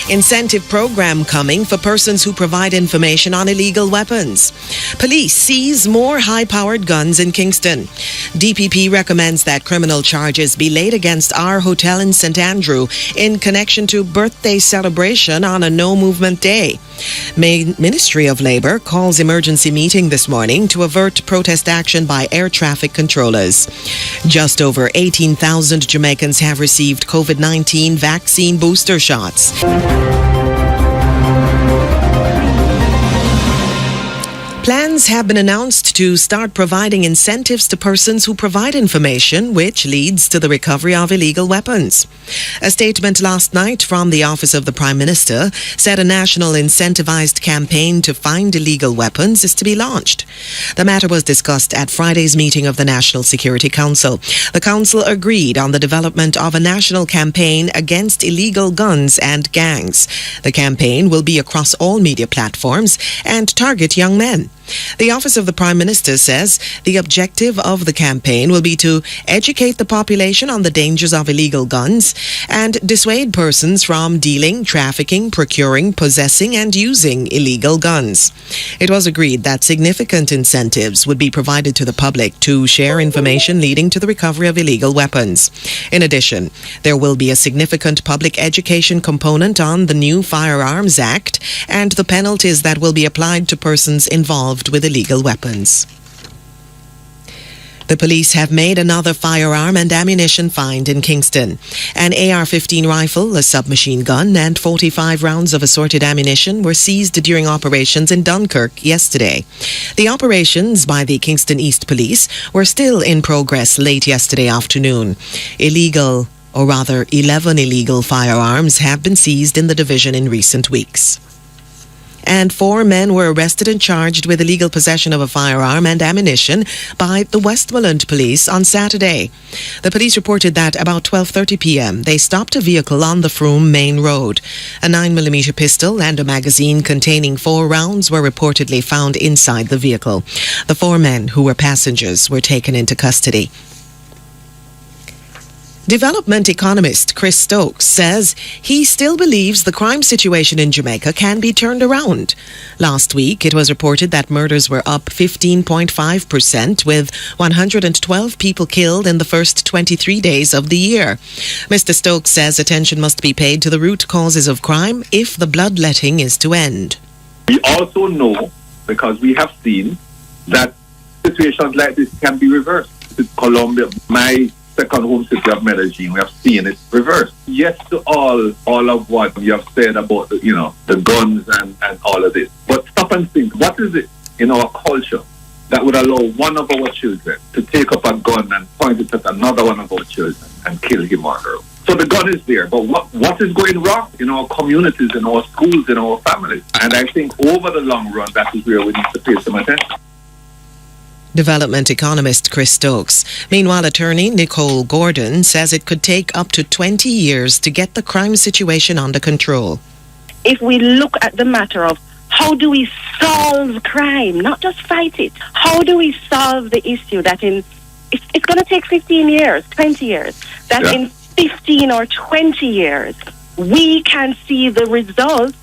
Incentive program coming for persons who provide information on illegal weapons. Police seize more high-powered guns in Kingston. DPP recommends that criminal charges be laid against our hotel in St. Andrew in connection to birthday celebration on a no-movement day. Ministry of Labour calls emergency meeting this morning to avert protest action by air traffic controllers. Just over 18,000 Jamaicans have received COVID-19 vaccine booster shots. Plans have been announced to start providing incentives to persons who provide information, which leads to the recovery of illegal weapons. A statement last night from the Office of the Prime Minister said a national incentivized campaign to find illegal weapons is to be launched. The matter was discussed at Friday's meeting of the National Security Council. The Council agreed on the development of a national campaign against illegal guns and gangs. The campaign will be across all media platforms and target young men. The Office of the Prime Minister says the objective of the campaign will be to educate the population on the dangers of illegal guns and dissuade persons from dealing, trafficking, procuring, possessing and using illegal guns. It was agreed that significant incentives would be provided to the public to share information leading to the recovery of illegal weapons. In addition, there will be a significant public education component on the new Firearms Act and the penalties that will be applied to persons involved with illegal weapons. The police have made another firearm and ammunition find in Kingston. An AR-15 rifle, a submachine gun, and 45 rounds of assorted ammunition were seized during operations in Dunkirk yesterday. The operations by the Kingston East Police were still in progress late yesterday afternoon. 11 illegal firearms have been seized in the division in recent weeks. And 4 men were arrested and charged with illegal possession of a firearm and ammunition by the Westmoreland Police on Saturday. The police reported that about 12:30 p.m. they stopped a vehicle on the Frome Main Road. A 9mm pistol and a magazine containing 4 rounds were reportedly found inside the vehicle. The 4 men who were passengers were taken into custody. Development economist Chris Stokes says he still believes the crime situation in Jamaica can be turned around. Last week, it was reported that murders were up 15.5%, with 112 people killed in the first 23 days of the year. Mr. Stokes says attention must be paid to the root causes of crime if the bloodletting is to end. We also know, because we have seen, that situations like this can be reversed. In Colombia, my second home city of Medellin, we have seen it reversed. Yes to all of what you have said about the guns and all of this. But stop and think, what is it in our culture that would allow one of our children to take up a gun and point it at another one of our children and kill him or her? So the gun is there, but what is going wrong in our communities, in our schools, in our families? And I think over the long run, that is where we need to pay some attention. Development economist Chris Stokes. Meanwhile, attorney Nicole Gordon says it could take up to 20 years to get the crime situation under control. If we look at the matter of how do we solve crime, not just fight it, how do we solve the issue that it's going to take 15 years, 20 years, that in 15 or 20 years, we can see the results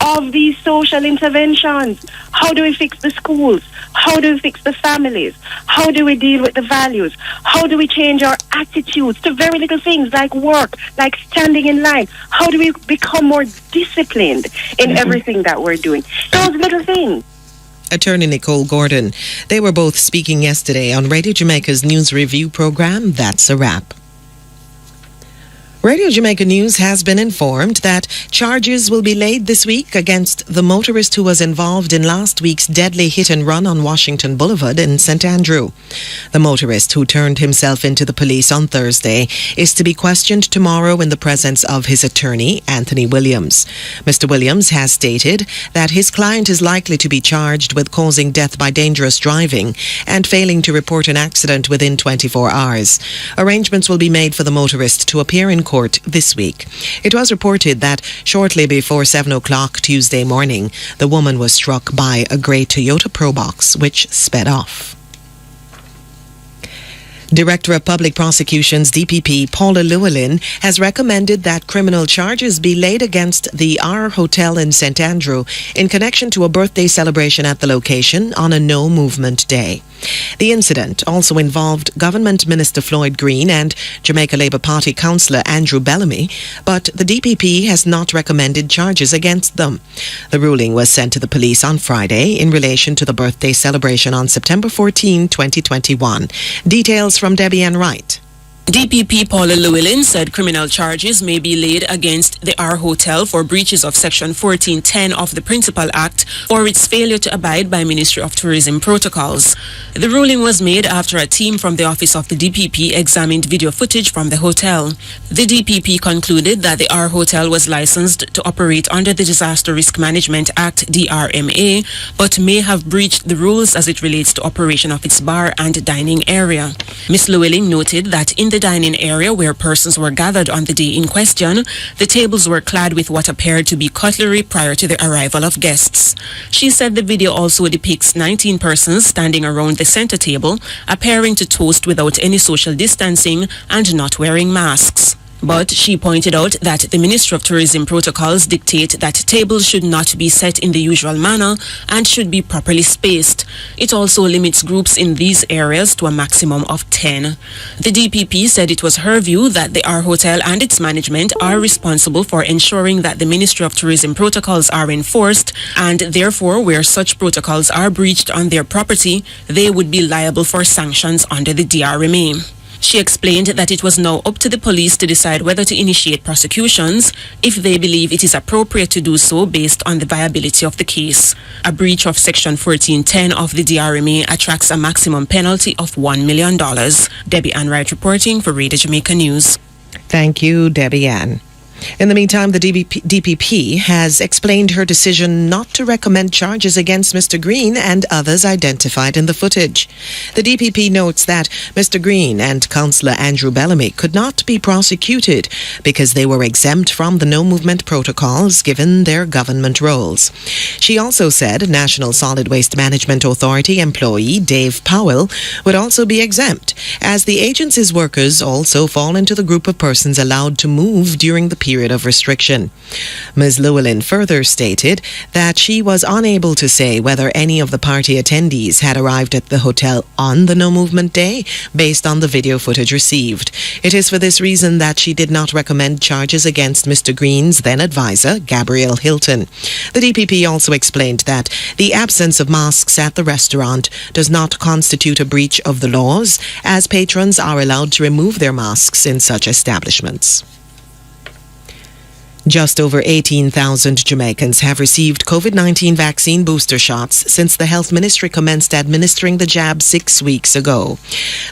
of these social interventions. How do we fix the schools? How do we fix the families? How do we deal with the values? How do we change our attitudes to very little things like work, like standing in line? How do we become more disciplined in everything that we're doing? Those little things. Attorney Nicole Gordon. They were both speaking yesterday on Radio Jamaica's news review program, That's a Wrap. Radio Jamaica News has been informed that charges will be laid this week against the motorist who was involved in last week's deadly hit and run on Washington Boulevard in St. Andrew. The motorist, who turned himself into the police on Thursday, is to be questioned tomorrow in the presence of his attorney, Anthony Williams. Mr. Williams has stated that his client is likely to be charged with causing death by dangerous driving and failing to report an accident within 24 hours. Arrangements will be made for the motorist to appear in court this week. It was reported that shortly before 7 o'clock Tuesday morning, the woman was struck by a grey Toyota Probox, which sped off. Director of Public Prosecutions, DPP, Paula Llewellyn, has recommended that criminal charges be laid against the R Hotel in St. Andrew in connection to a birthday celebration at the location on a no-movement day. The incident also involved Government Minister Floyd Green and Jamaica Labour Party Councillor Andrew Bellamy, but the DPP has not recommended charges against them. The ruling was sent to the police on Friday in relation to the birthday celebration on September 14, 2021. Details from Debbie Ann Wright. DPP Paula Llewellyn said criminal charges may be laid against the R Hotel for breaches of Section 1410 of the Principal Act for its failure to abide by Ministry of Tourism protocols. The ruling was made after a team from the office of the DPP examined video footage from the hotel. The DPP concluded that the R Hotel was licensed to operate under the Disaster Risk Management Act (DRMA), but may have breached the rules as it relates to operation of its bar and dining area. Ms. Llewellyn noted that in the dining area where persons were gathered on the day in question, the tables were clad with what appeared to be cutlery prior to the arrival of guests. She said the video also depicts 19 persons standing around the center table, appearing to toast without any social distancing and not wearing masks. But she pointed out that the Ministry of Tourism protocols dictate that tables should not be set in the usual manner and should be properly spaced. It also limits groups in these areas to a maximum of 10. The DPP said it was her view that the R Hotel and its management are responsible for ensuring that the Ministry of Tourism protocols are enforced, and therefore where such protocols are breached on their property, they would be liable for sanctions under the DRMA. She explained that it was now up to the police to decide whether to initiate prosecutions if they believe it is appropriate to do so based on the viability of the case. A breach of Section 1410 of the DRMA attracts a maximum penalty of $1 million. Debbie Ann Wright reporting for Radio Jamaica News. Thank you, Debbie Ann. In the meantime, the DPP has explained her decision not to recommend charges against Mr. Green and others identified in the footage. The DPP notes that Mr. Green and Councillor Andrew Bellamy could not be prosecuted because they were exempt from the no-movement protocols given their government roles. She also said National Solid Waste Management Authority employee Dave Powell would also be exempt, as the agency's workers also fall into the group of persons allowed to move during the period of restriction. Ms. Llewellyn further stated that she was unable to say whether any of the party attendees had arrived at the hotel on the no-movement day based on the video footage received. It is for this reason that she did not recommend charges against Mr. Green's then advisor, Gabrielle Hilton. The DPP also explained that the absence of masks at the restaurant does not constitute a breach of the laws, as patrons are allowed to remove their masks in such establishments. Just over 18,000 Jamaicans have received COVID-19 vaccine booster shots since the Health Ministry commenced administering the jab 6 weeks ago.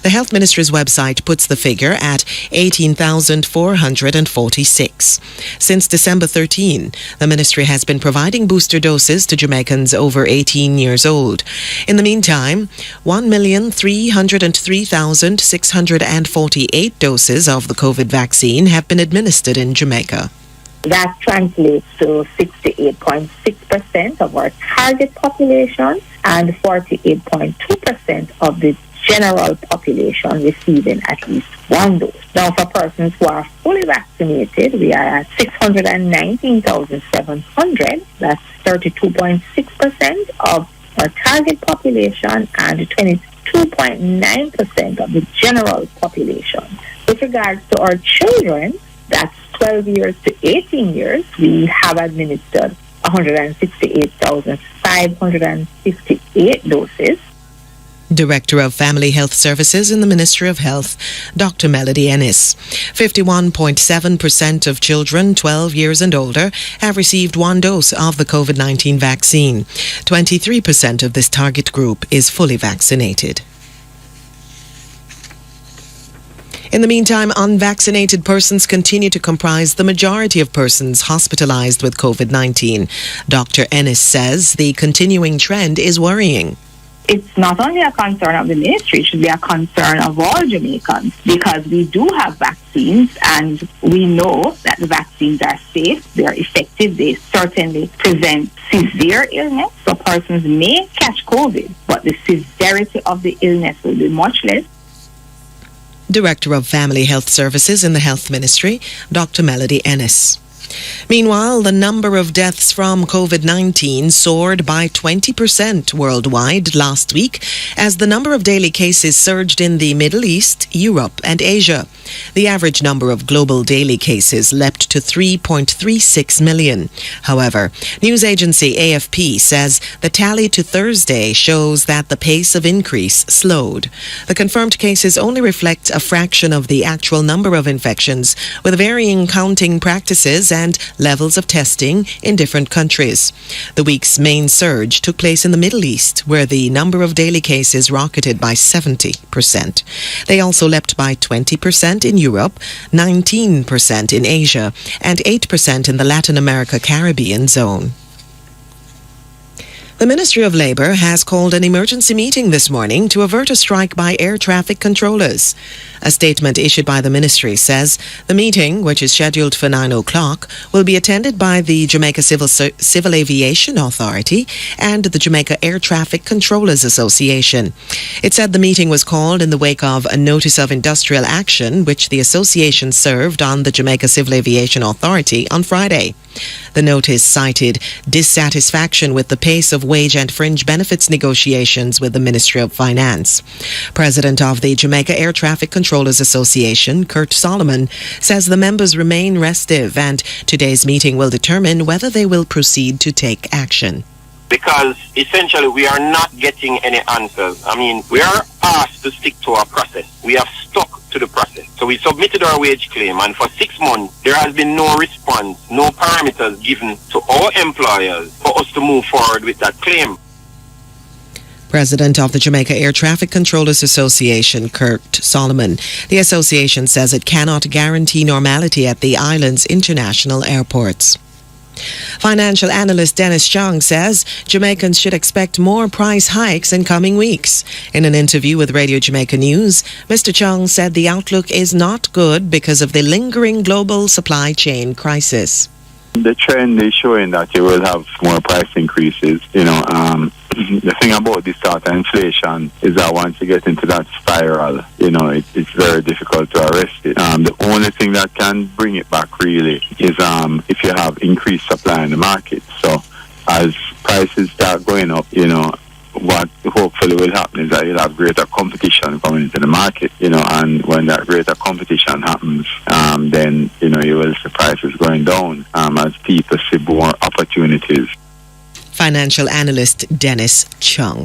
The Health Ministry's website puts the figure at 18,446. Since December 13, the ministry has been providing booster doses to Jamaicans over 18 years old. In the meantime, 1,303,648 doses of the COVID vaccine have been administered in Jamaica. That translates to 68.6% of our target population and 48.2% of the general population receiving at least one dose. Now, for persons who are fully vaccinated, we are at 619,700. That's 32.6% of our target population and 22.9% of the general population. With regards to our children, that's 12 years to 18 years, we have administered 168,558 doses. Director of Family Health Services in the Ministry of Health, Dr. Melody Ennis. 51.7% of children 12 years and older have received one dose of the COVID-19 vaccine. 23% of this target group is fully vaccinated. In the meantime, unvaccinated persons continue to comprise the majority of persons hospitalized with COVID-19. Dr. Ennis says the continuing trend is worrying. It's not only a concern of the ministry, it should be a concern of all Jamaicans, because we do have vaccines and we know that the vaccines are safe, they are effective, they certainly prevent severe illness. So persons may catch COVID, but the severity of the illness will be much less. Director of Family Health Services in the Health Ministry, Dr. Melody Ennis. Meanwhile, the number of deaths from COVID-19 soared by 20% worldwide last week as the number of daily cases surged in the Middle East, Europe, and Asia. The average number of global daily cases leapt to 3.36 million. However, news agency AFP says the tally to Thursday shows that the pace of increase slowed. The confirmed cases only reflect a fraction of the actual number of infections, with varying counting practices and levels of testing in different countries. The week's main surge took place in the Middle East, where the number of daily cases rocketed by 70%. They also leapt by 20% in Europe, 19% in Asia, and 8% in the Latin America Caribbean zone. The Ministry of Labour has called an emergency meeting this morning to avert a strike by air traffic controllers. A statement issued by the ministry says the meeting, which is scheduled for 9 o'clock, will be attended by the Jamaica Civil Aviation Authority and the Jamaica Air Traffic Controllers Association. It said the meeting was called in the wake of a notice of industrial action which the association served on the Jamaica Civil Aviation Authority on Friday. The notice cited dissatisfaction with the pace of wage and fringe benefits negotiations with the Ministry of Finance. President of the Jamaica Air Traffic Controllers Association, Kurt Solomon, says the members remain restive and today's meeting will determine whether they will proceed to take action. Because essentially we are not getting any answers. I mean, we are asked to stick to our process. We have stuck to the process. So we submitted our wage claim, and for 6 months there has been no response, no parameters given to our employers for us to move forward with that claim. President of the Jamaica Air Traffic Controllers Association, Kurt Solomon. The association says it cannot guarantee normality at the island's international airports. Financial analyst Dennis Chung says Jamaicans should expect more price hikes in coming weeks. In an interview with Radio Jamaica News, Mr. Chung said the outlook is not good because of the lingering global supply chain crisis. The trend is showing that you will have more price increases. The thing about this sort of inflation is that once you get into that spiral, it's very difficult to arrest it. The only thing that can bring it back really is if you have increased supply in the market. So as prices start going up, what hopefully will happen is that you'll have greater competition coming into the market, and when that greater competition happens, then, you will see prices going down as people see more opportunities. Financial analyst Dennis Chung.